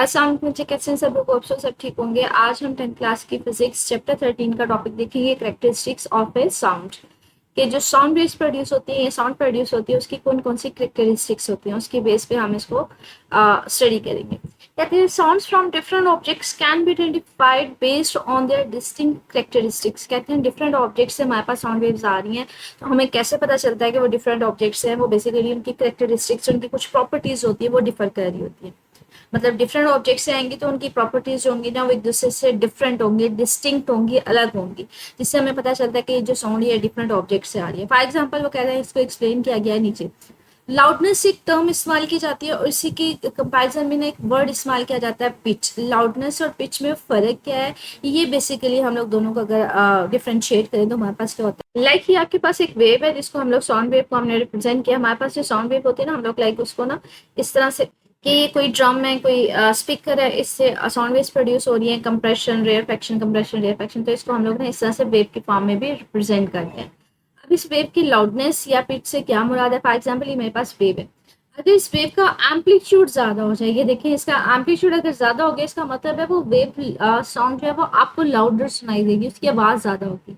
अस्सलाम वालेकुम, कैसे हैं सब लोग? आप सब ठीक होंगे। आज हम 10th क्लास की फिजिक्स चैप्टर 13 का टॉपिक देखेंगे, करेक्टरिस्टिक्स ऑफ ए साउंड। कि जो साउंड वेव्स प्रोड्यूस होती है, साउंड प्रोड्यूस होती है, उसकी कौन कौन सी करेक्टरिस्टिक्स होती हैं, उसके बेस पे हम इसको स्टडी करेंगे। कहते हैं sounds from different objects can be identified based on their distinct characteristics. कहते हैं डिफरेंट ऑब्जेक्ट से हमारे पास साउंड वेव्स आ रही हैं, तो हमें कैसे पता चलता है कि वो डिफरेंट ऑब्जेक्ट्स हैं? वो बेसिकली उनकी करेक्टरिस्टिक्स, उनकी कुछ प्रॉपर्टीज होती है, वो डिफर कर रही होती है। मतलब डिफरेंट ऑब्जेक्ट से आएंगी तो उनकी प्रॉपर्टीज होंगी ना, वो एक दूसरे से डिफरेंट होंगी, डिस्टिंक्ट होंगी, अलग होंगी, जिससे हमें पता चलता है कि जो साउंड है डिफरेंट ऑब्जेक्ट से आ रही है। फॉर एग्जाम्पल वो कह रहे हैं, इसको एक्सप्लेन किया गया है नीचे। लाउडनेस एक टर्म इस्तेमाल की जाती है और इसी की कंपैरिजन में ना एक वर्ड इस्तेमाल किया जाता है, पिच। लाउडनेस और पिच में फर्क क्या है, ये बेसिकली हम लोग दोनों को अगर डिफ्रेंशिएट करें तो हमारे पास क्या होता है। लाइक ये आपके पास एक वेव है जिसको हम लोग साउंड वेव को हमने रिप्रेजेंट किया। हमारे पास जो साउंड वेव होती है ना, हम लोग लाइक उसको ना इस तरह से कि ये कोई ड्रम है, कोई स्पीकर है, इससे साउंड वेव्स प्रोड्यूस हो रही है, कंप्रेशन रेयरफेक्शन, कंप्रेशन रेयरफेक्शन। तो इसको हम लोग ना इस तरह से वेव के फॉर्म में भी रिप्रेजेंट करते हैं। अब इस वेव की लाउडनेस या पिच से क्या मुराद है? फॉर एग्जाम्पल ये मेरे पास वेव है, अगर इस वेव का एम्पलीट्यूड ज्यादा हो जाए, ये देखिए इसका एम्पलीट्यूड अगर ज्यादा हो गया, इसका मतलब है वो वेव साउंड जो है वो आपको लाउडर सुनाई देगी, उसकी आवाज ज्यादा होगी।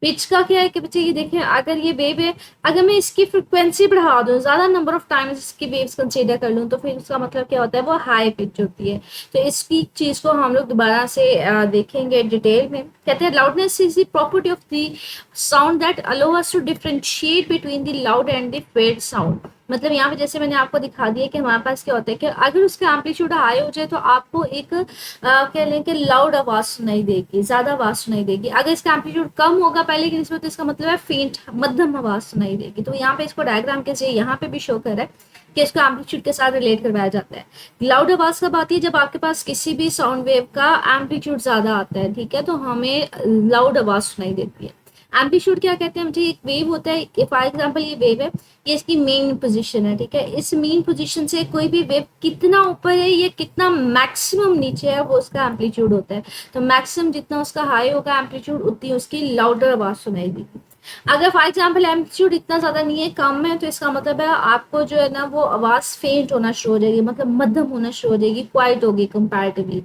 पिच का क्या है कि बच्चे ये देखें, अगर ये वेव है, अगर मैं इसकी फ्रिक्वेंसी बढ़ा दूं, ज्यादा नंबर ऑफ टाइम्स इसकी वेव्स कंसीडर कर लूं, तो फिर उसका मतलब क्या होता है, वो हाई पिच होती है। तो इसकी चीज को हम लोग दोबारा से देखेंगे डिटेल में। कहते हैं loudness is the property of the sound that allow us to differentiate between the loud and the faint sound. मतलब यहाँ पे जैसे मैंने आपको दिखा दिया कि हमारे पास क्या होता है कि अगर उसका एम्पलीट्यूड हाई हो जाए तो आपको एक कह लें कि लाउड आवाज सुनाई देगी, ज्यादा आवाज सुनाई देगी। अगर इसका एम्पलीट्यूड कम होगा पहले की निस्बत, तो इसका मतलब है फेंट, मध्यम आवाज सुनाई देगी। तो यहाँ पे इसको डायग्राम के जरिए यहाँ पे भी शो कर रहा है कि इसको एम्पलीट्यूड के साथ रिलेट करवाया जाता है। लाउड आवाज कब आती है? जब आपके पास किसी भी साउंड वेव का एम्पलीट्यूड ज्यादा आता है, ठीक है, तो हमें लाउड आवाज सुनाई देती है। एम्पलीट्यूड क्या कहते हैं मुझे? एक वेव होता है, फॉर एग्जाम्पल ये वेव है, ये इसकी मेन पोजीशन है, ठीक है। इस मेन पोजीशन से कोई भी वेव कितना ऊपर है या कितना मैक्सिमम नीचे है, वो उसका एम्पलीट्यूड होता है। तो मैक्सिमम जितना उसका हाई होगा एम्पलीट्यूड, उतनी उसकी लाउडर आवाज सुनाई देगी। अगर फॉर एग्जाम्पल एम्पलीट्यूड इतना ज्यादा नहीं है, कम है, तो इसका मतलब है आपको जो है ना वो आवाज फेंट होना शुरू हो जाएगी, मतलब मध्यम होना शुरू हो जाएगी, क्वाइट होगी कंपैरेटिवली।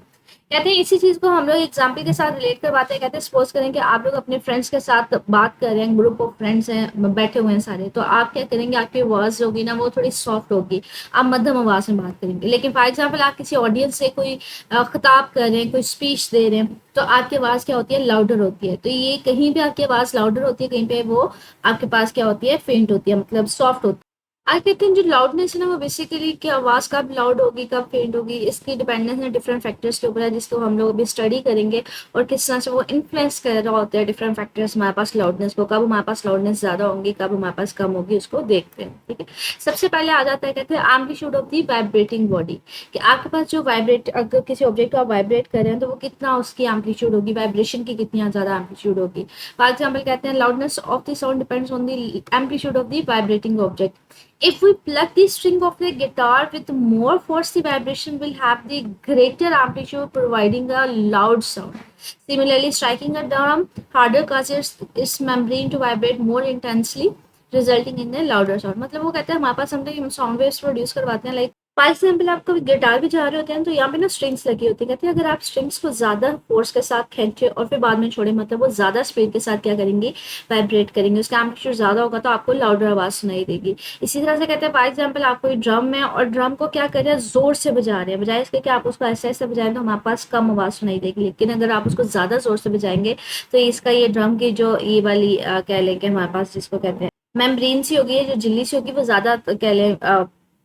कहते हैं इसी चीज को हम लोग एग्जाम्पल के साथ रिलेट करवाते हैं। कहते हैं सपोज करें कि आप लोग अपने फ्रेंड्स के साथ बात कर रहे हैं, ग्रुप ऑफ फ्रेंड्स हैं, बैठे हुए हैं सारे, तो आप क्या करेंगे, आपकी आवाज होगी ना वो थोड़ी सॉफ्ट होगी, आप मध्यम आवाज में बात करेंगे। लेकिन फॉर एग्जाम्पल आप किसी ऑडियंस से कोई खिताब कर रहे हैं, कोई स्पीच दे रहे हैं, तो आपकी आवाज क्या होती है, लाउडर होती है। तो ये कहीं भी आपकी आवाज लाउडर होती है, कहीं पे वो आपके पास क्या होती है, फेंट होती है, मतलब सॉफ्ट होती है। आई कहते हैं जो लाउडनेस है ना, वो बेसिकली कि आवाज कब लाउड होगी कब फेंट होगी, इसकी डिपेंडेंस है डिफरेंट फैक्टर्स के ऊपर है, जिसको हम लोग अभी स्टडी करेंगे और किस तरह से वो इन्फ्लुएंस कर रहा होता है डिफरेंट फैक्टर्स हमारे पास लाउडनेस को। कब हमारे पास लाउडनेस ज्यादा होंगी, कब हमारे पास कम होगी, उसको देखते हैं, ठीक है। सबसे पहले आ जाता है, कहते हैं amplitude of the vibrating body, कि आपके पास जो वाइब्रेट, अगर किसी ऑब्जेक्ट को आप वाइब्रेट कर रहे हैं तो वो कितना उसकी एम्पलीट्यूड होगी, वाइब्रेशन की कितनी ज्यादा एम्पलीट्यूड होगी। फॉर एग्जाम्पल कहते हैं loudness of the sound depends on the amplitude of the vibrating object. If we plug the string of the guitar with more force, the vibration will have the greater amplitude, providing a loud sound. Similarly, striking a drum harder causes its membrane to vibrate more intensely, resulting in a louder sound. मतलब वो कहते हैं हमारे पास हम sound waves produce करवाते हैं। Like for example आप कभी गिटार भी जा रहे होते हैं तो यहाँ पे ना स्ट्रिंग्स लगी होती है। कहते हैं अगर आप स्ट्रिंग्स को ज्यादा फोर्स के साथ खींचे और फिर बाद में छोड़े, मतलब वो ज्यादा स्पीड के साथ क्या करेंगे, वाइब्रेट करेंगे, उसका एम्पलीट्यूड ज्यादा होगा तो आपको लाउडर आवाज सुनाई देगी। इसी तरह से कहते हैं फॉर एग्जाम्पल आप कोई ड्रम है और ड्रम को क्या कर रहे हैं, जोर से बजा रहे हैं, बजाय इसके कि आप उसको ऐसे ऐसे बजाएं तो हमारे पास कम आवाज सुनाई देगी। लेकिन अगर आप उसको ज्यादा जोर से बजाएंगे तो इसका ये ड्रम की जो ये वाली कह लेंगे हमारे पास जिसको कहते हैं मेम्ब्रेन सी होगी, जो झिल्ली सी होगी, वो ज्यादा कह लें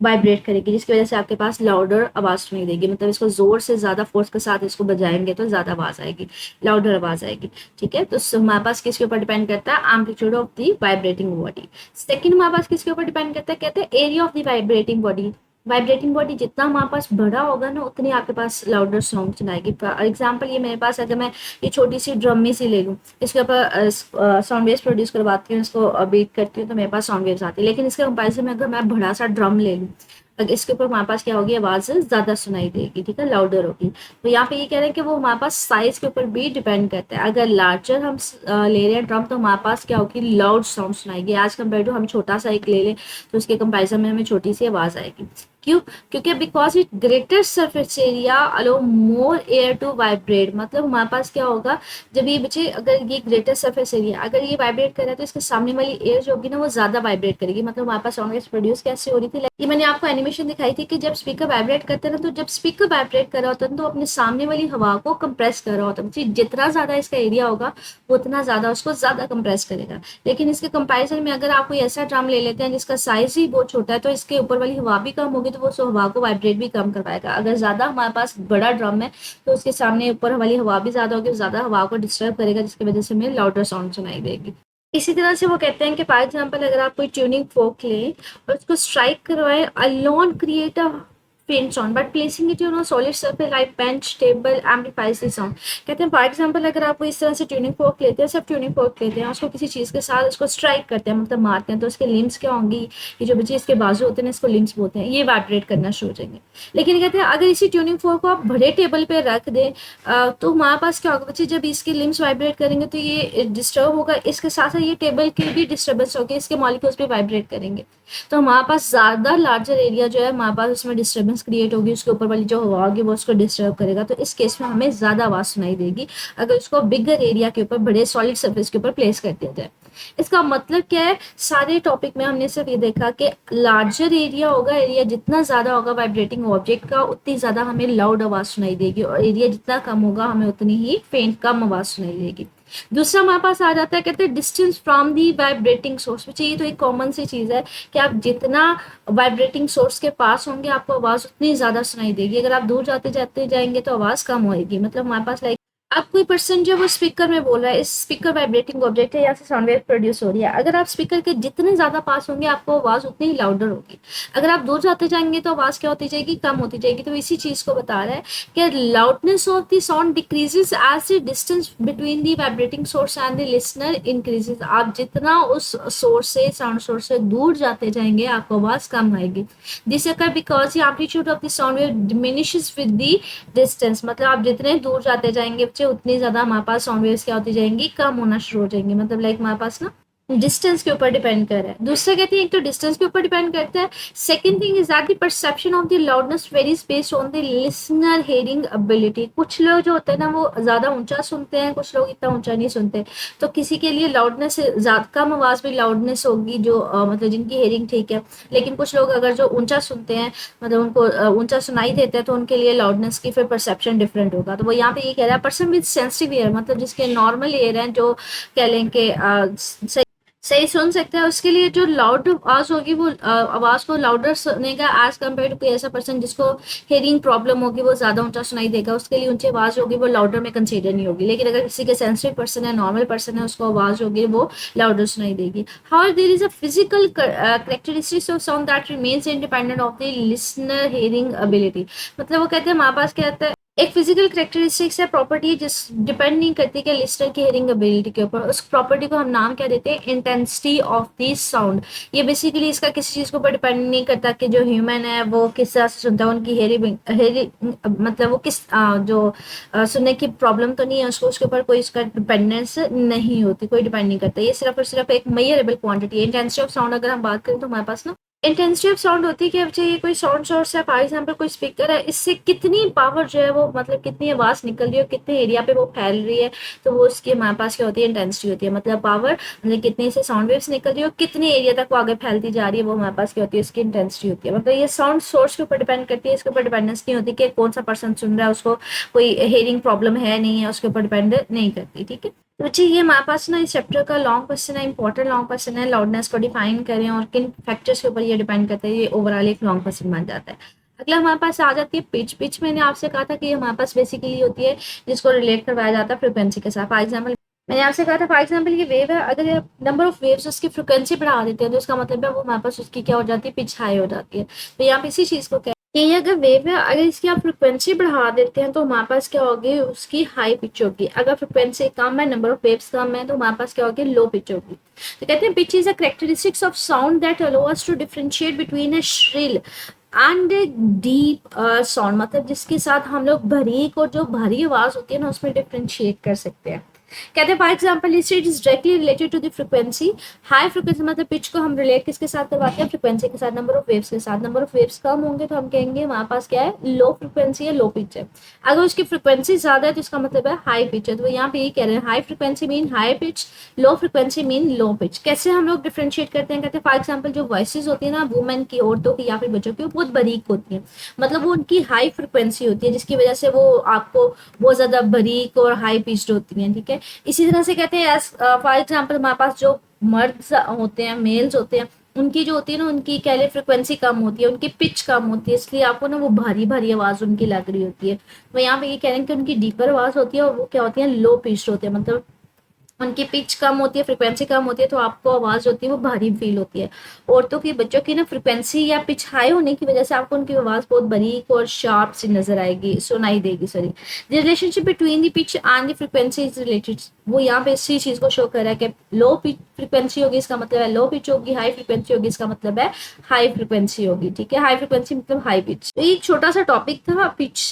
वाइब्रेट करेगी, जिसकी वजह से आपके पास लाउडर आवाज सुनाई देगी। मतलब इसको जोर से ज्यादा फोर्स के साथ इसको बजाएंगे तो ज्यादा आवाज आएगी, लाउडर आवाज आएगी, ठीक है। तो हमारे पास किसके ऊपर डिपेंड करता है, amplitude of the vibrating body. Second हमारे पास किसके ऊपर डिपेंड करता है, कहते हैं area of the vibrating body जितना हमारे पास बड़ा होगा ना, उतनी आपके पास लाउडर साउंड सुनाएगी। फॉर एग्जाम्पल ये मेरे पास, अगर मैं ये छोटी सी ड्रम में से ले लूँ, इसके ऊपर साउंड वेव्स प्रोड्यूस करवाती हूँ, इसको बीट करती हूँ तो मेरे पास साउंड वेव्स आती है। लेकिन इसके कंपेरिजन में अगर मैं बड़ा सा ड्रम ले लूँ, अगर इसके ऊपर हमारे पास क्या होगी, आवाज ज्यादा सुनाई देगी, ठीक है, लाउडर होगी। तो यहाँ पे ये कह रहे हैं कि वो हमारे पास साइज के ऊपर भी डिपेंड करता है। अगर लार्जर हम ले रहे हैं ड्रम, तो हमारे पास क्या होगी, लाउड साउंड सुनाएगी। आज कंपेयर टू हम छोटा सा एक ले लें तो उसके कंपेरिजन में हमें छोटी सी आवाज आएगी। क्यों? क्योंकि because it greater surface area allow more air to vibrate. मतलब हमारे पास क्या होगा, जब ये बच्चे, अगर ये ग्रेटर सरफेस एरिया अगर ये वाइब्रेट कर रहा है तो इसके सामने वाली एयर जो होगी ना वो ज्यादा वाइब्रेट करेगी। मतलब हमारे पास साउंड वेव्स प्रोड्यूस कैसे हो रही थी, ये मैंने आपको एनिमेशन दिखाई थी कि जब स्पीकर वाइब्रेट करते हैं ना, तो जब स्पीकर वाइब्रेट कर रहा होता है तो अपने सामने वाली हवा को कंप्रेस कर रहा होता है। जितना ज्यादा इसका एरिया होगा उतना ज्यादा उसको ज्यादा कंप्रेस करेगा। लेकिन इसके कंपैरिजन में अगर आप कोई ऐसा ड्रम ले लेते हैं जिसका साइज ही बहुत छोटा है, तो इसके ऊपर वाली हवा भी कम होगी, तो वो हवा को वाइब्रेट भी कम करवाएगा। अगर ज्यादा हमारे पास बड़ा ड्रम है तो उसके सामने ऊपर वाली हवा भी ज्यादा होगी, ज्यादा हवा को डिस्टर्ब करेगा, जिसकी वजह से हमें लाउडर साउंड सुनाई देगी। इसी तरह से वो कहते हैं कि फॉर एग्जाम्पल अगर आप कोई ट्यूनिंग फोक लें और उसको स्ट्राइक करवाएं, alone create a faint sound but placing it on a solid surface like bench table amplifies the sound। कहते हैं फॉर एग्जांपल अगर आप इस तरह से ट्यूनिंग फोक लेते हैं, सब ट्यूनिंग फोक लेते हैं, उसको किसी चीज़ के साथ उसको स्ट्राइक करते हैं, मतलब मारते हैं, तो उसके लिम्स क्या होंगी, ये जो बच्चे इसके बाजू होते हैं इसको लिम्स बोलते हैं, ये वाइब्रेट करना शुरू हो जाएंगे। लेकिन कहते हैं अगर इसी ट्यूनिंग फोक को आप बड़े टेबल पे रख दें तो हमारे पास क्या होगा बच्चे, जब इसके लिम्स वाइब्रेट करेंगे तो ये डिस्टर्ब होगा, इसके साथ साथ ये टेबल की भी डिस्टर्बेंस होगी, इसके मॉलिक्यूल्स भी वाइब्रेट करेंगे। तो हमारे पास ज़्यादा लार्जर एरिया जो है हमारे पास उसमें डिस्टर्बेंस क्रिएट होगी, उसके ऊपर वाली जो हवा होगी वो उसको डिस्टर्ब करेगा। तो इस केस में हमें ज़्यादा आवाज़ सुनाई देगी अगर उसको बिगर एरिया के ऊपर, बड़े सॉलिड सरफेस के ऊपर प्लेस कर दिया जाए। इसका मतलब क्या है, सारे टॉपिक में हमने सिर्फ ये देखा कि लार्जर एरिया होगा, एरिया जितना ज़्यादा होगा वाइब्रेटिंग ऑब्जेक्ट का उतनी ज़्यादा हमें लाउड आवाज़ सुनाई देगी, और एरिया जितना कम होगा हमें उतनी ही फेंट कम आवाज़ सुनाई देगी। दूसरा हमारे पास आ जाता है, कहते हैं distance from the vibrating source. ये तो एक कॉमन सी चीज़ है कि आप जितना वाइब्रेटिंग सोर्स के पास होंगे आपको आवाज़ उतनी ज़्यादा सुनाई देगी, अगर आप दूर जाते जाते जाएंगे तो आवाज़ कम होएगी। मतलब हमारे पास लाइक अब कोई पर्सन जो वो स्पीकर में बोल रहा है, इस स्पीकर वाइब्रेटिंग ऑब्जेक्ट है, यहाँ से साउंड वेव प्रोड्यूस हो रही है, अगर आप स्पीकर के जितने ज़्यादा पास होंगे आपको आवाज़ उतनी ही लाउडर होगी। अगर आप दूर जाते जाएंगे तो आवाज़ क्या होती जाएगी, कम होती जाएगी। तो इसी चीज़ को बता रहा है कि loudness of the sound decreases as the distance between the vibrating source and the listener increases. आप जितना उस सोर्स से, साउंड सोर्स से दूर जाते जाएंगे आपको आवाज़ कम आएगी। This occur because the amplitude of the sound wave diminishes with the distance. मतलब आप जितने दूर जाते जाएंगे बच्चे उतनी ज़्यादा हमारे पास साउंड वेव्स क्या होती जाएंगी, कम होना शुरू हो जाएंगे। मतलब लाइक हमारे पास ना डिस्टेंस के ऊपर डिपेंड कर रहा है। दूसरा कहते हैं एक तो डिस्टेंस के ऊपर डिपेंड करता है, second thing is that the perception of the loudness varies based on the listener hearing ability. कुछ लोग जो होते हैं ना वो ज़्यादा ऊंचा सुनते हैं, कुछ लोग इतना ऊंचा नहीं सुनते, तो किसी के लिए लाउडनेस ज़्यादा कम आवाज़ में लाउडनेस होगी जो मतलब जिनकी हियरिंग ठीक है। लेकिन कुछ लोग अगर जो ऊंचा सुनते हैं, मतलब उनको ऊंचा सुनाई देता है, तो उनके लिए लाउडनेस की फिर परसेप्शन डिफरेंट होगा। तो वो यहाँ पे ये कह रहा है पर्सन विद सेंसिटिव ईयर, मतलब जिसके नॉर्मल ईयर हैं, जो कह लें कि सही सुन सकता है, उसके लिए जो लाउड आवाज होगी वो आवाज को लाउडर सुनेगा एज कम्पेयर टू कोई ऐसा पर्सन जिसको हेयरिंग प्रॉब्लम होगी, वो ज्यादा ऊंचा सुनाई देगा, उसके लिए ऊंची आवाज होगी वो लाउडर में कंसीडर नहीं होगी। लेकिन अगर किसी के सेंसिटिव पर्सन है, नॉर्मल पर्सन है, उसको आवाज होगी वो लाउडर सुनाई देगी। How there is a physical characteristics of sound that remains independent of the listener hearing ability. मतलब वो कहते हैं हमारे पास क्या आता है, एक फिजिकल करेक्टरिस्टिक्स है, प्रॉपर्टी जिस डिपेंड नहीं करती कि लिस्टर की हियरिंग एबिलिटी के ऊपर। उस प्रॉपर्टी को हम नाम क्या देते हैं, इंटेंसिटी ऑफ द साउंड। ये बेसिकली इसका किसी चीज़ के ऊपर डिपेंड नहीं करता कि जो ह्यूमन है वो किस तरह से सुनता है, उनकी हेयरिंग मतलब वो किस जो सुनने की प्रॉब्लम तो नहीं है उसको, उसके ऊपर कोई इसका डिपेंडेंस नहीं होती, कोई डिपेंड नहीं करता। ये सिर्फ और सिर्फ एक मेजरेबल क्वांटिटी है। इंटेंसिटी ऑफ साउंड अगर हम बात करें तो हमारे पास ना इंटेंसिटी ऑफ साउंड होती है कि अब चाहिए कोई साउंड सोर्स है, फॉर एग्जाम्पल कोई स्पीकर है, इससे कितनी पावर जो है वो, मतलब कितनी आवाज़ निकल रही है और कितने एरिया पे वो फैल रही है, तो वो उसकी हमारे पास क्या होती है, इंटेंसिटी होती है। मतलब पावर मतलब कितने से साउंड वेव्स निकल रही है और कितने एरिया तक वो आगे फैलती जा रही है, वो हमारे पास क्या होती है, उसकी इंटेंसिटी होती है। मतलब ये साउंड सोर्स के ऊपर डिपेंड करती है, इसके ऊपर डिपेंडेंस नहीं होती कि कौन सा पर्सन सुन रहा है, उसको कोई हेयरिंग प्रॉब्लम है नहीं है, उसके ऊपर डिपेंड नहीं करती। ठीक है, तो बच्चे ये हमारे पास ना इस चैप्टर का लॉन्ग क्वेश्चन है, इंपॉर्टेंट लॉन्ग क्वेश्चन है। लाउडनेस को डिफाइन करें और किन फैक्टर्स के ऊपर ये डिपेंड करता है, ये ओवरऑल एक लॉन्ग क्वेश्चन बन जाता है। अगला हमारे पास आ जाती है पिच। पिच मैंने आपसे कहा था कि हमारे पास बेसिकली होती है जिसको रिलेट करवाया जाता है फ्रिक्वेंसी के साथ। फॉर एग्जाम्पल मैंने आपसे कहा था, फॉर एग्जाम्पल ये वेव है, अगर ये नंबर ऑफ वेव्स उसकी फ्रिक्वेंसी बढ़ा देते हैं तो इसका मतलब है वो हमारे पास उसकी क्या हो जाती है, पिच हाई हो जाती है। तो यहाँ पे इसी चीज़ को कि ये अगर वेव है, अगर इसकी आप फ्रिक्वेंसी बढ़ा देते हैं तो हमारे पास क्या होगी, उसकी हाई पिच होगी। अगर फ्रिक्वेंसी कम है, नंबर ऑफ वेव्स कम है, तो हमारे पास क्या होगी, लो पिच होगी। तो कहते हैं pitch is a characteristics of sound that allow us to differentiate between a shrill and deep sound. मतलब जिसके साथ हम लोग बारीक और जो भारी आवाज होती है ना उसमें डिफरेंशिएट कर सकते हैं। कहते हैं for example is directly related to the frequency. High frequency मतलब पिच को हम रिलेट किसके साथ करवाते हैं, फ्रिक्वेंसी के साथ, नंबर ऑफ वेव्स के साथ। नंबर ऑफ वेव्स कम होंगे तो हम कहेंगे हमारे पास क्या है, लो फ्रिक्वेंसी है, लो पिच है। अगर उसकी फ्रिक्वेंसी ज्यादा है तो इसका मतलब है हाई पिच है। तो यहाँ पे यही कह रहे हैं high frequency mean high pitch, low frequency mean low pitch. कैसे हम लोग डिफ्रेंशिएट करते हैं, कहते हैं फॉर एग्जाम्पल जो वॉइसेज होती है ना वुमेन की, औरतों की या फिर बच्चों की, वो बहुत बारीक होती है, मतलब वो उनकी हाई फ्रिक्वेंसी होती है जिसकी वजह से वो आपको बहुत ज्यादा बारीक और हाई पिच्ड होती है, ठीक है। इसी तरह से कहते हैं फॉर एग्जाम्पल हमारे पास जो मर्द होते हैं, मेल्स होते हैं, उनकी जो होती है ना, उनकी कह ले फ्रिक्वेंसी कम होती है, उनकी पिच कम होती है, इसलिए आपको ना वो भारी भारी आवाज उनकी लग रही होती है। तो यहाँ पे ये कह रहे हैं कि उनकी डीपर आवाज होती है और वो क्या होती है, लो पिच होती है, मतलब उनकी पिच कम होती है, फ्रिक्वेंसी कम होती है, तो आपको आवाज होती है वो भारी फील होती है। औरतों की, बच्चों की ना फ्रिक्वेंसी या पिच हाई होने की वजह से आपको उनकी आवाज बहुत बारीक और शार्प सी नजर आएगी, सुनाई देगी, sorry. The relationship between the pitch and the frequency is related, वो यहाँ पे इसी चीज को शो कर रहा है कि लो पिच फ्रिक्वेंसी होगी इसका मतलब है लो पिच होगी, हाई फ्रिक्वेंसी होगी इसका मतलब है हाई फ्रिक्वेंसी होगी, ठीक है। हाई फ्रिक्वेंसी मतलब हाई पिच। तो एक छोटा सा टॉपिक था पिच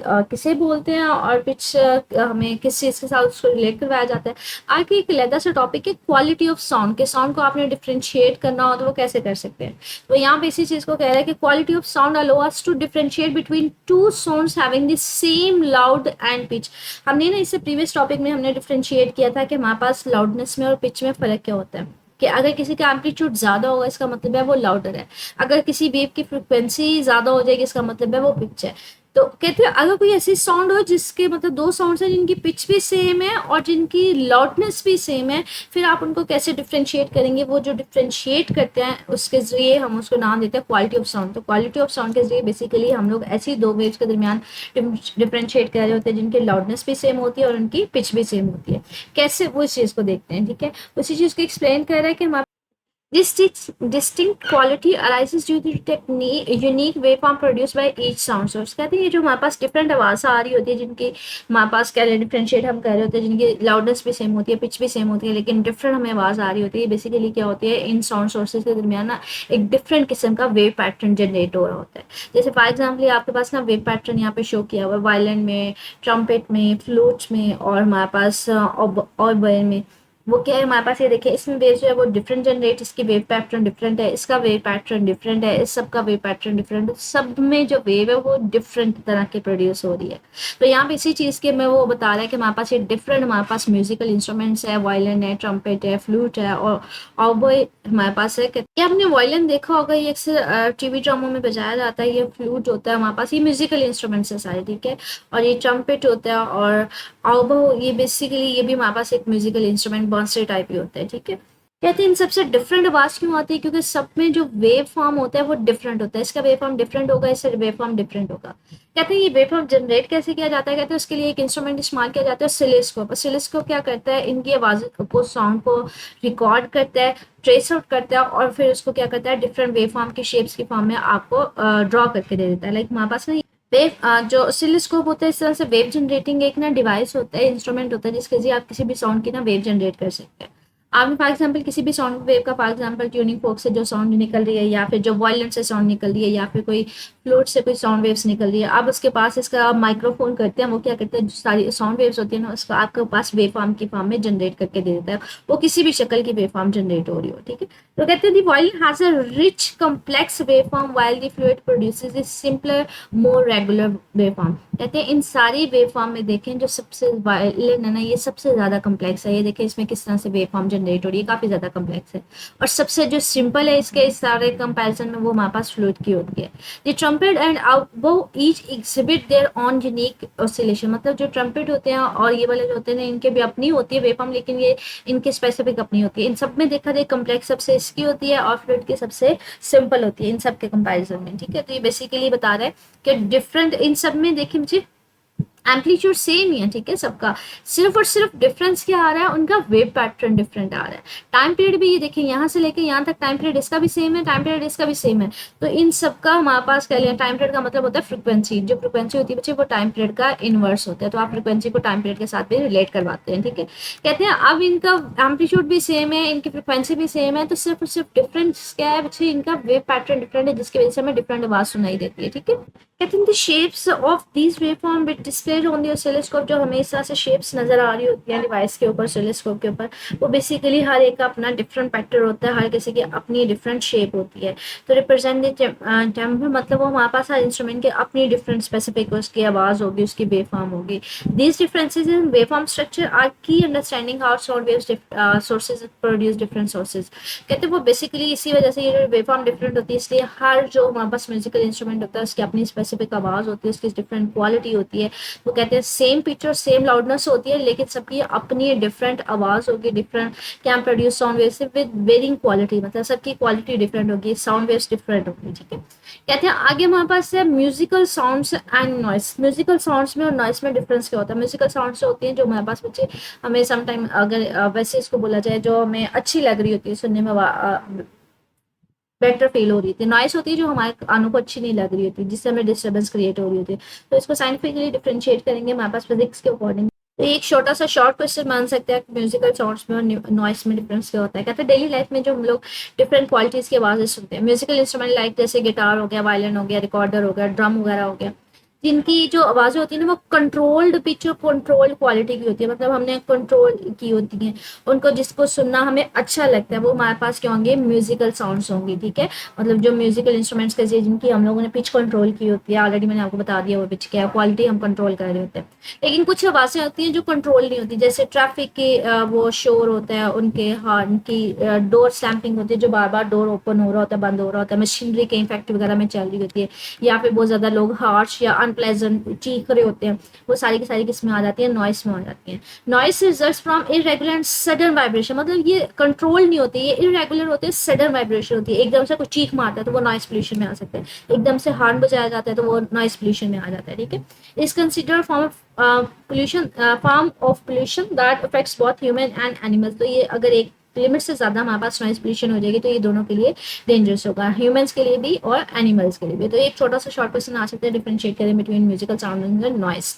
किसे बोलते हैं और पिच हमें किस चीज के साथ उसको रिलेट करवाया जाता है। आगे एक अलग सा टॉपिक है क्वालिटी ऑफ साउंड, के साउंड को आपने डिफरेंशिएट करना हो तो वो कैसे कर सकते हैं। तो यहाँ पे इसी चीज को कह रहा है कि quality of sound allow us to differentiate between two sounds having the same loud and pitch. हमने ना इससे प्रीवियस टॉपिक में हमने डिफरेंशिएट किया था कि हमारे पास लाउडनेस में और पिच में फर्क क्या होता है, कि अगर किसी का एम्पलीट्यूड ज्यादा होगा इसका मतलब है वो लाउडर है, अगर किसी वेव की फ्रिक्वेंसी ज्यादा हो जाएगी इसका मतलब है वो पिच है। तो कहते हैं अगर कोई ऐसी साउंड हो जिसके मतलब दो साउंड्स हैं जिनकी पिच भी सेम है और जिनकी लाउडनेस भी सेम है, फिर आप उनको कैसे डिफ्रेंशिएट करेंगे, वो जो डिफ्रेंशिएट करते हैं उसके जरिए हम उसको नाम देते हैं क्वालिटी ऑफ साउंड। तो क्वालिटी ऑफ साउंड के जरिए बेसिकली हम लोग ऐसी दो वेव्स के दरमियान डिफ्रेंशिएट कर रहे होते हैं जिनकी लाउडनेस भी सेम होती है और उनकी पिच भी सेम होती है। कैसे वो इस चीज़ को देखते हैं, ठीक है। उसी चीज़ को एक्सप्लेन कर रहा है कि हमारे distinct quality arises due to unique waveform produced by each sound source। कहते हैं ये जो हमारे पास डिफरेंट आवाज़ आ रही होती है जिनकी हमारे पास क्या डिफरेंशिएट हम कर रहे होते हैं, जिनकी लाउडनेस भी सेम होती है, पिच भी सेम होती है, लेकिन डिफरेंट हमें आवाज़ आ रही होती है। बेसिकली क्या होती है, इन साउंड सोर्सेज के दरमियान ना एक डिफरेंट किस्म का वेव पैटर्न जनरेट हो रहा होता है। जैसे फॉर एग्जाम्पल आपके पास ना वेव पैटर्न यहाँ पे शो किया हुआ है वायलिन में, ट्रम्पेट में, फ्लूट्स में और हमारे पास ऑबोए में। वो क्या है हमारे पास, ये देखिए इसमें वेव जो है वो डिफरेंट जनरेट, इसकी वेव पैटर्न डिफरेंट है, इसका वेव पैटर्न डिफरेंट है, इस सब का वेव पैटर्न डिफरेंट है, सब में जो वेव है वो डिफरेंट तरह की प्रोड्यूस हो रही है। तो यहाँ पे इसी चीज़ के में वो बता रहा है कि हमारे पास ये डिफरेंट, हमारे पास म्यूजिकल इंस्ट्रूमेंट्स है, वायलिन है, ट्रम्पेट है, फ्लूट है और वो हमारे पास है। ये आपने वायलिन देखा होगा, ये अक्सर टीवी ड्रामों में बजाया जाता है। ये फ्लूट होता है हमारे पास, ये म्यूजिकल इंस्ट्रूमेंट्स है सारे, ठीक है। और ये ट्रम्पेट होता है और आउबो, ये बेसिकली ये भी हमारे पास एक म्यूजिकल इंस्ट्रूमेंट बांसुरी टाइप ही होता है, ठीक है। कहते हैं इन सबसे डिफरेंट आवाज क्यों आती है, क्योंकि सब में जो वेव फॉर्म होता है वो डिफरेंट होता है। इसका वेव फॉर्म डिफरेंट होगा, इससे वेव फॉर्म डिफरेंट होगा। कहते हैं ये वेव फॉर्म जनरेट कैसे किया जाता है, कहते हैं उसके लिए एक इंस्ट्रूमेंट इस्तेमाल किया जाता है, सिलिस्कोप। सिलिस्कोप क्या करता है, इनकी आवाज को, साउंड को रिकॉर्ड करता है, ट्रेस आउट करता है और फिर उसको क्या करता है डिफरेंट वेव फॉर्म की शेप्स की फॉर्म में आपको ड्रॉ करके दे देता है। लाइक हमारे पास ना वेव जो ऑसिलोस्कोप होता है, इस तरह से वेव जनरेटिंग एक ना डिवाइस होता है, इंस्ट्रूमेंट होता है जिसके जरिए आप किसी भी साउंड की ना वेव जनरेट कर सकते हैं। आपने फॉर एग्जाम्पल किसी भी साउंड वेव का फॉर एग्जाम्पल ट्यूनिंग फोक से जो साउंड निकल रही है या फिर जो वायलिन से साउंड निकल रही है या फिर कोई फ्लूट से कोई साउंड वेव्स निकल रही है, आप उसके पास इसका माइक्रोफोन करते हैं, वो क्या करते हैं जो सारी साउंड वेव्स होती है ना उसका आपके पास वेव फॉर्म की फॉर्म में जनरेट करके दे देता है, वो किसी भी शक्ल की वेव फॉर्म जनरेट हो रही हो, ठीक है। तो कहते हैं the violin has a rich complex wave form while the flute produces the simpler more regular wave form. कहते हैं इन सारी वेव फॉर्म में देखें जो सबसे वायलिन है ना ये सबसे ज्यादा कॉम्प्लेक्स है। ये देखें इसमें किस तरह से वेव फॉर्म जनरेट हो रही है, काफी ज्यादा कॉम्प्लेक्स है। और सबसे जो सिंपल है इसके इस सारे कंपैरिजन में वो हमारे पास फ्लूट की होती है। द ट्रम्पेट एंड वो each exhibit their own unique oscillation, मतलब जो ट्रम्पेट होते हैं और ये वाले जो होते हैं इनके भी अपनी होती है वेव फॉर्म, लेकिन ये इनके स्पेसिफिक अपनी होती है। इन सब में देखा जाए कॉम्प्लेक्स सबसे इसकी होती है और फ्लूट की सबसे सिंपल होती है इन सब के कंपैरिजन में, ठीक है। तो ये बेसिकली बता रहा है कि डिफरेंट इन सब में देखिए मुझे एम्पलीट्यूड सेम ही है, ठीक है सबका, सिर्फ और सिर्फ डिफरेंस क्या आ रहा है, उनका वेव पैटर्न डिफरेंट आ रहा है। टाइम पीरियड भी ये देखिए यहाँ से लेके यहाँ तक टाइम पीरियड इसका भी सेम है, टाइम पीरियड इसका भी सेम है। तो इन सबका हमारे पास कह लिया टाइम पीरियड का मतलब होता है फ्रिक्वेंसी, जो फ्रिक्वेंसी होती है बच्चे वो टाइम पीरियड का इनवर्स होता है। तो आप फ्रिक्वेंसी को टाइम पीरियड के साथ भी रिलेट करवाते हैं, ठीक है। कहते हैं अब इनका एम्पलीट्यूड भी सेम है, इनकी फ्रिक्वेंसी भी सेम है, तो सिर्फ और सिर्फ डिफरेंस क्या है बच्चे, इनका वेव पैटर्न डिफरेंट है जिसकी वजह से हमें डिफरेंट आवाज सुनाई देती है, ठीक है। कहते हैं the shapes of these waveform which displayed on the oscilloscope, जो हमें इस तरह से शेप्स नजर आ रही होती है डिवाइस के ऊपर, ऑसिलोस्कोप के ऊपर, वो बेसिकली हर एक का अपना डिफरेंट पैटर्न होता है, हर किसी की अपनी डिफरेंट शेप होती है। तो रिप्रेजेंट टेम्पर मतलब वो हमारे पास हर इंस्ट्रूमेंट के अपनी डिफरेंट स्पेसिफिक उसकी आवाज होगी, उसकी वेव फॉर्म होगी। These differences in waveform structure are key understanding how sound waves sources produce different sources। कहते हैं वो बेसिकली इसी वजह से ये जो वेवफॉर्म डिफरेंट होती है, इसलिए हर जो हमारे पास म्यूजिकल इंस्ट्रूमेंट होता है उसकी अपनी स्पेसिफिक आवाज होती है, उसकी डिफरेंट क्वालिटी होती है। वो कहते हैं सेम पिच और सेम लाउडनेस होती है, लेकिन सबकी अपनी डिफरेंट आवाज होगी, different can produce sound waves with varying quality, मतलब सबकी क्वालिटी डिफरेंट होगी, साउंड वेव्स डिफरेंट होगी। ठीक है, कहते हैं आगे हमारे पास है musical sounds and noise. Musical sounds में और नॉइस में डिफरेंस क्या होता है? म्यूजिकल साउंड्स होती हैं जो हमारे पास बच्चे हमें समटाइम, अगर वैसे इसको बोला जाए, जो हमें अच्छी लग रही होती है, सुनने में बेटर फील हो रही थी। नॉइस होती है जो हमारे कानों को अच्छी नहीं लग रही होती, जिससे हमें डिस्टर्बेंस क्रिएट हो रही होती है। तो इसको साइंटिफिकली डिफरेंशिएट करेंगे हमारे पास फिजिक्स के अकॉर्डिंग। तो एक छोटा सा शॉर्ट क्वेश्चन मान सकते हैं म्यूजिकल साउंड्स में और नॉइस में डिफरेंस क्या होता है। कहते हैं डेली लाइफ में जो हम लोग डिफरेंट क्वालिटीज की आवाजें सुनते हैं, म्यूजिकल इंस्ट्रूमेंट लाइक जैसे गिटार हो गया, वायलिन हो गया, रिकॉर्डर हो गया, ड्रम वगैरह हो गया, जिनकी जो आवाजें होती है ना वो कंट्रोल्ड पिच और कंट्रोल्ड क्वालिटी की होती है, मतलब हमने कंट्रोल की होती है उनको, जिसको सुनना हमें अच्छा लगता है, वो हमारे पास क्या होंगे? म्यूजिकल साउंड्स होंगे। ठीक है, मतलब जो म्यूजिकल इंस्ट्रूमेंट्स के जिनकी हम लोगों ने पिच कंट्रोल की होती है, ऑलरेडी मैंने आपको बता दिया वो पिच क्या है, क्वालिटी हम कंट्रोल कर रहे होते हैं। लेकिन कुछ आवाजें होती हैं जो कंट्रोल नहीं होती, जैसे ट्रैफिक के वो शोर होता है, उनके हॉर्न की डोर स्लैम्पिंग होती है, जो बार बार डोर ओपन हो रहा होता है, बंद हो रहा होता है, मशीनरी कहीं फैक्ट्री वगैरह में चल रही होती है, या फिर बहुत ज्यादा लोग हार्श या अनप्लेजेंट चीख रहे होते हैं, वो सारी की सारी किसमें आ जाती है? नॉइस में आ जाती है। Noise results from irregular and sudden vibration, मतलब ये कंट्रोल नहीं होती, ये इरेगुलर होते हैं, सडन वाइब्रेशन होती है। एकदम से कुछ चीख मारता है तो वो नॉइस पोल्यूशन में आ सकता है, एकदम से हॉर्न बजाया जाता है तो वो नॉइस पोल्यूशन में आ जाता है। ठीक है, is consider form of pollution, form of pollution that affects both human and animals. तो ये अगर एक लिमिट से ज्यादा हमारे पास नॉइस पोल्यूशन हो जाएगी तो ये दोनों के लिए डेंजरस होगा, ह्यूमंस के लिए भी और एनिमल्स के लिए भी। तो एक छोटा सा शॉर्ट क्वेश्चन आ सकता है, डिफरेंशिएट करें between musical sound and noise.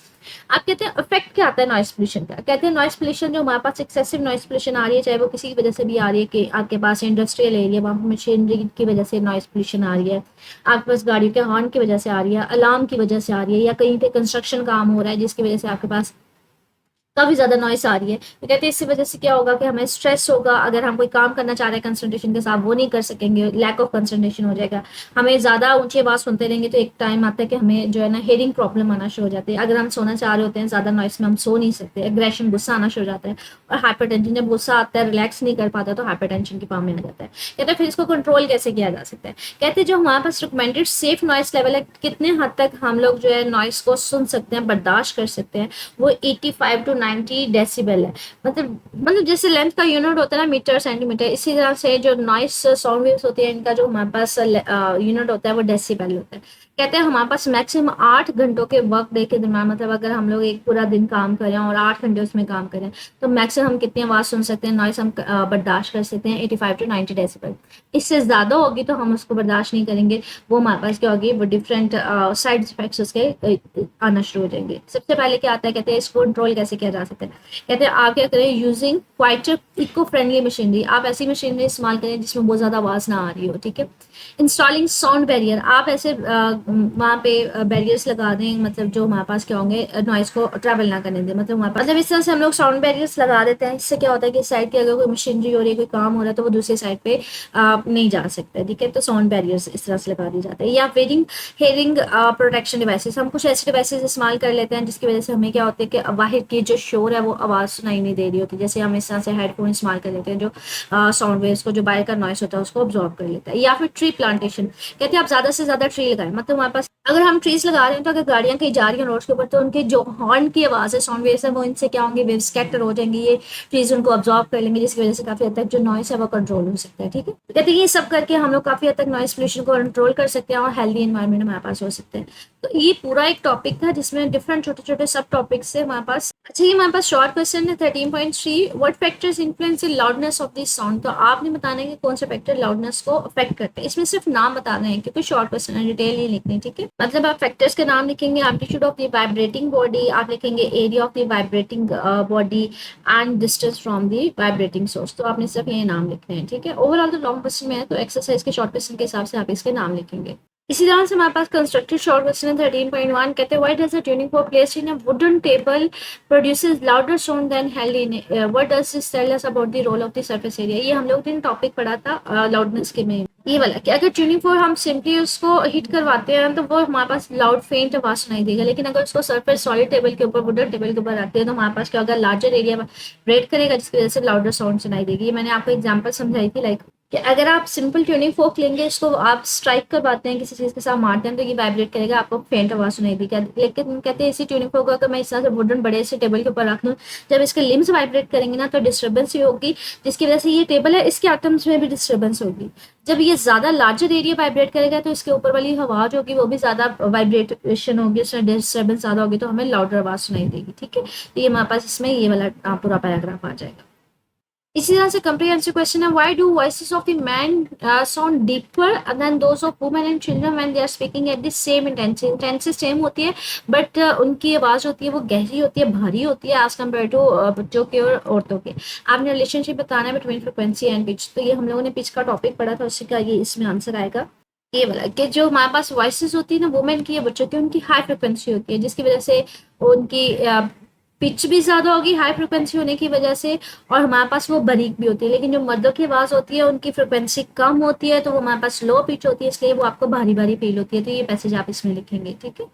आप कहते हैं इफेक्ट क्या आता है नॉइस पोल्यूशन का? कहते हैं नॉइस पोल्यूशन जो हमारे पास एक्सेसिव नॉइस पोल्यूशन आ रही है, चाहे वो किसी की वजह से भी आ रही है, कि आपके पास इंडस्ट्रियल एरिया वहाँ पर मशीनरी की वजह से नॉइस पोल्यूशन आ रही है, आपके पास गाड़ियों के हॉर्न की वजह से आ रही है, अलार्म की वजह से आ रही है, या कहीं पे कंस्ट्रक्शन काम हो रहा है जिसकी वजह से आपके पास काफी ज्यादा नॉइस आ रही है, तो कहते हैं इसकी वजह से क्या होगा कि हमें स्ट्रेस होगा, अगर हम कोई काम करना चाह रहे हैं कंसंट्रेशन के साथ वो नहीं कर सकेंगे, लैक ऑफ कंसंट्रेशन हो जाएगा, हमें ज्यादा ऊंची आवाज सुनते रहेंगे तो एक टाइम आता है कि हमें जो है ना हेयरिंग प्रॉब्लम आना शुरू हो जाती है, अगर हम सोना चाह रहे होते हैं ज्यादा नॉइस में हम सो नहीं सकते, एग्रेशन गुस्सा आना शुरू हो जाता है, और हाइपरटेंशन, जब गुस्सा आता है रिलैक्स नहीं कर पाता तो हाइपरटेंशन की फॉर्म में आ जाता है। कहते हैं फिर इसको कंट्रोल कैसे किया जा सकता है? कहते हैं जो हमारे पास रिकमेंडेड सेफ नॉइस लेवल है, कितने हद तक हम लोग जो है नॉइस को सुन सकते हैं, बर्दाश्त कर सकते हैं, वो 85 to 90 डेसिबल है। मतलब जैसे लेंथ का यूनिट होता है ना मीटर सेंटीमीटर, इसी तरह से जो नॉइस साउंड वेव्स होती है इनका जो हमारे पास यूनिट होता है वो डेसिबल होता है। कहते हैं हमारे पास मैक्सिमम 8 घंटों के वर्क डे के दरम्यान, मतलब अगर हम लोग एक पूरा दिन काम करें और 8 घंटे उसमें काम करें तो मैक्सिमम हम कितनी आवाज सुन सकते हैं, नॉइस हम बर्दाश्त कर सकते हैं 85 to 90 डेसिबल। इससे ज्यादा होगी तो हम उसको बर्दाश्त नहीं करेंगे, वो हमारे पास क्या होगी, वो डिफरेंट साइड इफेक्ट्स उसके आना शुरू हो जाएंगे। सबसे पहले क्या आता है, कहते हैं इसको कंट्रोल कैसे किया जा सकता है? कहते हैं आप क्या करें, using quieter eco friendly machinery, आप ऐसी मशीनरी इस्तेमाल करें जिसमें बहुत ज्यादा आवाज ना आ रही हो। ठीक है, इंस्टॉलिंग साउंड बैरियर, आप ऐसे वहाँ पे बैरियर्स लगा दें, मतलब जो हमारे पास क्या होंगे नॉइस को ट्रैवल ना करने दें, मतलब हमारे पास, मतलब इस तरह से हम लोग साउंड बैरियर्स लगा देते हैं, इससे क्या होता है कि साइड की अगर कोई मशीनरी हो रही है, कोई काम हो रहा है तो वो दूसरी साइड पे नहीं जा सकता। ठीक है, तो साउंड बैरियर्स इस तरह से लगा दिए जाते हैं। या हेयरिंग प्रोटेक्शन डिवाइसेस, हम कुछ ऐसे डिवाइसेस इस्तेमाल कर लेते हैं जिसकी वजह से हमें क्या होता है कि बाहर की जो शोर है वो आवाज सुनाई नहीं दे रही होती, जैसे हम इस तरह से हेडफोन इस्तेमाल कर लेते हैं जो साउंड वेव्स को, जो बाहर का नॉइस होता है उसको ऑब्जॉर्व कर लेता है। या फिर ट्री प्लांटेशन, कहते हैं आप ज्यादा से ज्यादा ट्री लगाएं, मतलब हमारे पास अगर हम ट्रीज लगा रहे हैं तो अगर गाड़ियां कहीं जा रही हैं रोड के ऊपर तो उनके जो हॉर्न की आवाज है, साउंड वेव्स है, वो इनसे क्या होंगे, वेव स्कैटर हो जाएंगे, ये ट्रीज उनको ऑब्जॉर्व कर लेंगे, जिसकी वजह से काफी हद तक जो नॉइस है वो कंट्रोल हो सकता है। ठीक है, कहते हैं ये सब करके हम लोग काफी हद तक नॉइस पोल्यूशन को कंट्रोल कर सकते हैं और हेल्दी एनवायरनमेंट हमारे पास हो सकते हैं। तो ये पूरा एक टॉपिक था जिसमें डिफरेंट छोटे छोटे सब टॉपिक्स से हमारे पास। अच्छा, ये हमारे पास शॉर्ट क्वेश्चन है 13.3, what factors influence in loudness of this sound. तो आपने बताना है कि कौन से फैक्टर लाउडनेस को अफेक्ट करते हैं, इसमें सिर्फ नाम बताना है क्योंकि शॉर्ट क्वेश्चन है, डिटेल नहीं लिखनी। ठीक है, मतलब आप फैक्टर्स के नाम लिखेंगे, amplitude of the vibrating body, आप लिखेंगे area of the vibrating body and distance from the vibrating source. तो आपने सिर्फ ये नाम लिखने हैं। ठीक है, ओवरऑल तो लॉन्ग क्वेश्चन में है तो एक्सरसाइज के शॉर्ट क्वेश्चन के हिसाब से आप इसके नाम लिखेंगे। इसी तरह से हमारे पास कंस्ट्रक्टेड शॉर्ट क्वेश्चन है 13.1 कहते हैं why does a tuning fork placed in a wooden table produces louder sound than held in what does this tell us about the role of the surface area. ये हम लोग ने topic पढ़ा था loudness के में, ये वाला कि अगर ट्यूनिंग फोर्क हम सिंपली उसको हिट करवाते हैं तो वो हमारे पास लाउड फेंट आवाज सुनाई देगा, लेकिन अगर उसको सरफेस सॉलिड टेबल के ऊपर वुडन टेबल के ऊपर रखते हैं तो हमारे पास क्या होगा, लार्जर एरिया में ब्रेक करेगा जिसकी वजह से लाउडर साउंड सुनाई देगी। ये मैंने आपको एग्जांपल समझाई थी, लाइक कि अगर आप सिंपल ट्यूनिंग फोक लेंगे, इसको आप स्ट्राइक करवाते हैं किसी चीज के साथ मारते हैं तो ये वाइब्रेट करेगा, आपको फेंट आवाज सुनाई देगी। लेकिन कहते हैं इसी ट्यूनिंग फोक को अगर मैं इस तरह से वुडन बड़े से टेबल के ऊपर रख दूं, जब इसके लिम्स वाइब्रेट करेंगे ना तो डिस्टर्बेंस ही होगी, जिसकी वजह से ये टेबल है इसके एटम्स में भी डिस्टर्बेंस होगी। जब ये ज्यादा लार्जर एरिया वाइब्रेट करेगा तो इसके ऊपर वाली हवा जो होगी वो भी ज्यादा वाइब्रेशन होगी, उसमें डिस्टर्बेंस ज्यादा होगी तो हमें लाउडर आवाज सुनाई देगी। ठीक है, तो ये हमारे पास इसमें ये वाला पूरा पैराग्राफ आ जाएगा। इसी तरह से comprehensive question है why do voices of the man sound deeper than those of women and children when they are speaking at the same intensity। intensity same होती है बट उनकी आवाज होती है वो गहरी होती है, भारी होती है एज कम्पेयर टू बच्चों के और औरतों के। आपने रिलेशनशिप बताना है बिटवीन फ्रिक्वेंसी एंड पिच, तो ये हम लोगों ने पिच का टॉपिक पढ़ा था, उसी का ये इसमें आंसर आएगा। ये वाला कि जो हमारे पास वॉइसेस होती है ना वुमेन की या बच्चों की, उनकी हाई फ्रिक्वेंसी होती है जिसकी वजह से उनकी पिच भी ज्यादा होगी हाई फ्रिक्वेंसी होने की वजह से, और हमारे पास वो बारीक भी होती है। लेकिन जो मर्दों की आवाज होती है उनकी फ्रिक्वेंसी कम होती है तो वो हमारे पास लो पिच होती है, इसलिए वो आपको भारी भारी फील होती है। तो ये पैसेज आप इसमें लिखेंगे। ठीक है,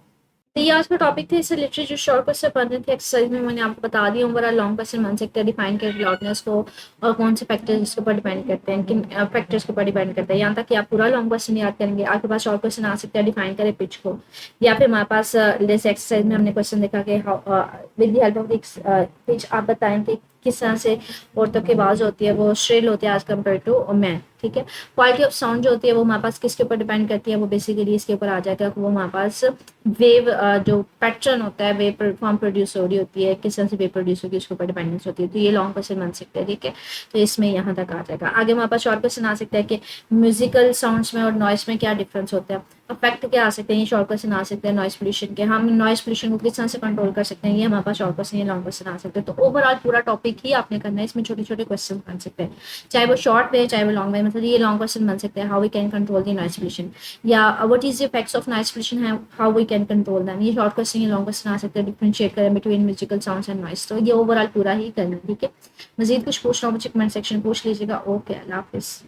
तो ये आज का टॉपिक था। इससे लिटरेचर जो शॉर्ट क्वेश्चन पढ़ने थे एक्सरसाइज में मैंने आपको बता दिया। ओवरऑल लॉन्ग क्वेश्चन बन सकते हैं, डिफाइन कर लाउडनेस को और कौन से फैक्टर्स इसके ऊपर डिपेंड करते हैं, किन फैक्टर्स के ऊपर डिपेंड करते हैं। यहाँ तक कि आप पूरा लॉन्ग क्वेश्चन याद करेंगे, आपके पास शॉर्ट क्वेश्चन आ सकते हैं डिफाइन करें पिच को, या फिर हमारे पास जैसे एक्सरसाइज में हमने क्वेश्चन देखा कि with the help of pitch आप बताएं कि किस तरह से औरतों की आवाज होती है वो श्रिल होती है एज कम्पेयर टू मैन। ठीक है, क्वालिटी ऑफ साउंड जो होती है वो हमारे पास किसके ऊपर डिपेंड करती है, वो बेसिकली इसके ऊपर आ जाएगा वो हमारे पास वेव जो पैटर्न होता है वेव फॉर्म प्रोड्यूस हो रही होती है, किस तरह से वेव प्रोड्यूस होगी उसके ऊपर डिपेंडेंस होती है। तो ये लॉन्ग क्वेश्चन बन सकते हैं। ठीक है, तो इसमें यहाँ तक आ जाएगा। आगे हमारे पास शॉर्ट क्वेश्चन आ सकता है कि म्यूजिकल साउंड्स में और नॉइस में क्या डिफरेंस होता है, इफेक्ट क्या आ सकते हैं। ये शॉर्ट क्वेश्चन आ सकते हैं नॉइस पोल्यूशन के, हम नॉइस पोल्यूशन को किस तरह से कंट्रोल कर सकते हैं, ये हमारे पास शॉर्ट क्वेश्चन या लॉन्ग क्वेश्चन आ सकते हैं। तो ओवरऑल पूरा टॉपिक ही आपने करना है, इसमें छोटे छोटे क्वेश्चन बन सकते हैं, चाहे वो शॉर्ट में चाहे वो लॉन्ग में। मतलब ये लॉन्ग क्वेश्चन बन सकते हैं how we can control the noise pollution, या what is the effects of noise pollution है, how we can control them. ये शॉर्ट क्वेश्चन या लॉन्ग क्वेश्चन आ सकते हैं, डिफरेंशिएट करें between musical sounds and noise. तो ये ओवरऑल पूरा ही करना है। ठीक है, मजीद कुछ पूछना हो मुझे कमेंट सेक्शन पूछ लीजिएगा। ओके, अल्लाह हाफिज़।